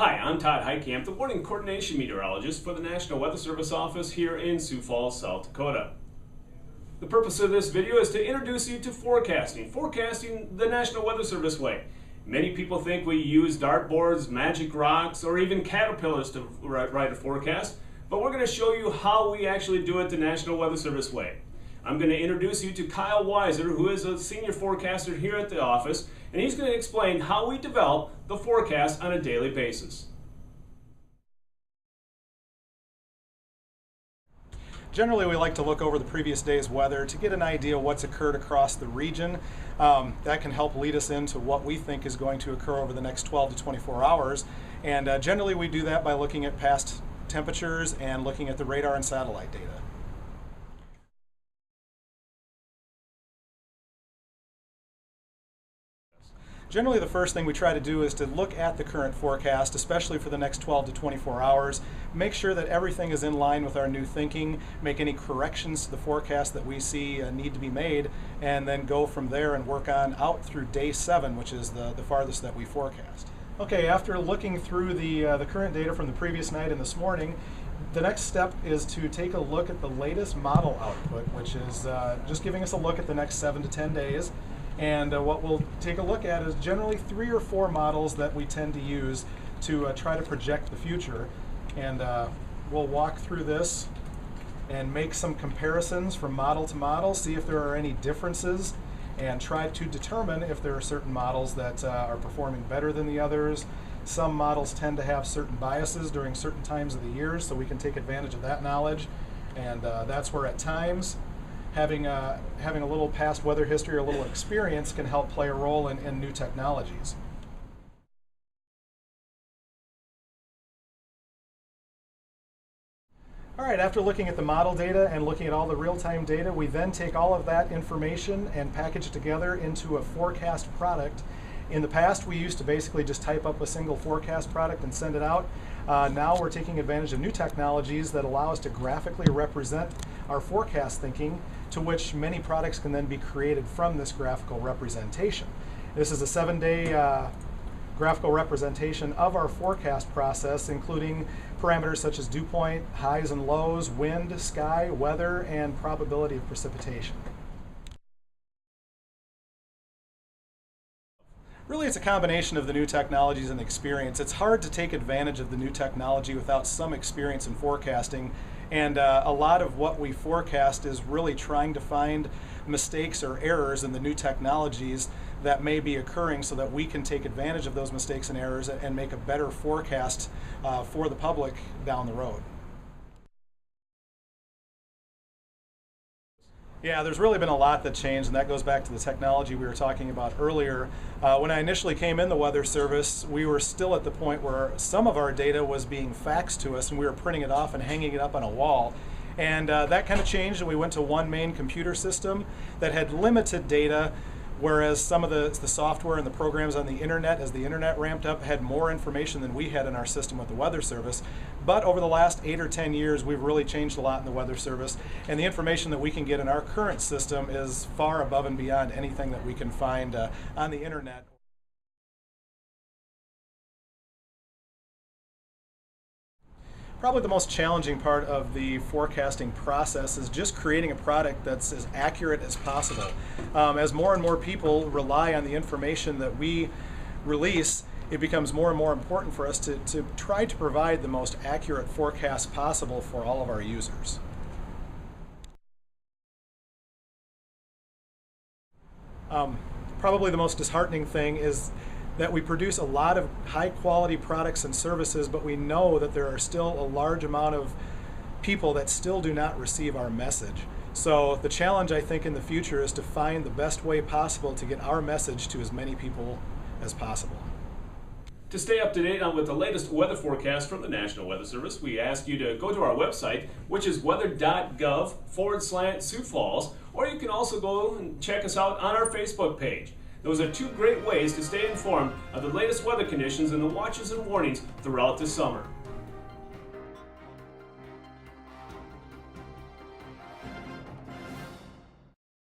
Hi, I'm Todd Heitkamp, the Warning Coordination Meteorologist for the National Weather Service office here in Sioux Falls, South Dakota. The purpose of this video is to introduce you to forecasting the National Weather Service way. Many people think we use dartboards, magic rocks, or even caterpillars to write a forecast, but we're going to show you how we actually do it the National Weather Service way. I'm going to introduce you to Kyle Weisser, who is a senior forecaster here at the office, and he's going to explain how we develop the forecast on a daily basis. Generally, we like to look over the previous day's weather to get an idea of what's occurred across the region. That can help lead us into what we think is going to occur over the next 12 to 24 hours. And generally, we do that by looking at past temperatures and looking at the radar and satellite data. Generally, the first thing we try to do is to look at the current forecast, especially for the next 12 to 24 hours, make sure that everything is in line with our new thinking, make any corrections to the forecast that we see need to be made, and then go from there and work on out through day 7, which is the farthest that we forecast. Okay, after looking through the current data from the previous night and this morning, the next step is to take a look at the latest model output, which is just giving us a look at the next 7 to 10 days. And what we'll take a look at is generally 3 or 4 models that we tend to use to try to project the future. And we'll walk through this and make some comparisons from model to model, see if there are any differences, and try to determine if there are certain models that are performing better than the others. Some models tend to have certain biases during certain times of the year, so we can take advantage of that knowledge. And that's where at times having a little past weather history or a little experience can help play a role in new technologies. All right, after looking at the model data and looking at all the real-time data, we then take all of that information and package it together into a forecast product. In the past, we used to basically just type up a single forecast product and send it out. Now we're taking advantage of new technologies that allow us to graphically represent our forecast thinking, to which many products can then be created from this graphical representation. This is a 7-day graphical representation of our forecast process, including parameters such as dew point, highs and lows, wind, sky, weather, and probability of precipitation. Really, it's a combination of the new technologies and experience. It's hard to take advantage of the new technology without some experience in forecasting, and a lot of what we forecast is really trying to find mistakes or errors in the new technologies that may be occurring so that we can take advantage of those mistakes and errors and make a better forecast for the public down the road. Yeah, there's really been a lot that changed, and that goes back to the technology we were talking about earlier. When I initially came in the Weather Service, we were still at the point where some of our data was being faxed to us, and we were printing it off and hanging it up on a wall. And that kind of changed, and we went to one main computer system that had limited data, whereas some of the software and the programs on the internet, as the internet ramped up, had more information than we had in our system with the Weather Service. But over the last 8 or 10 years, we've really changed a lot in the Weather Service, and the information that we can get in our current system is far above and beyond anything that we can find on the internet. Probably the most challenging part of the forecasting process is just creating a product that's as accurate as possible. As more and more people rely on the information that we release, it becomes more and more important for us to try to provide the most accurate forecast possible for all of our users. Probably the most disheartening thing is that we produce a lot of high-quality products and services, but we know that there are still a large amount of people that still do not receive our message. So the challenge, I think, in the future is to find the best way possible to get our message to as many people as possible. To stay up to date with the latest weather forecast from the National Weather Service, we ask you to go to our website, which is weather.gov/Sioux Falls, or you can also go and check us out on our Facebook page. Those are 2 great ways to stay informed of the latest weather conditions and the watches and warnings throughout the summer.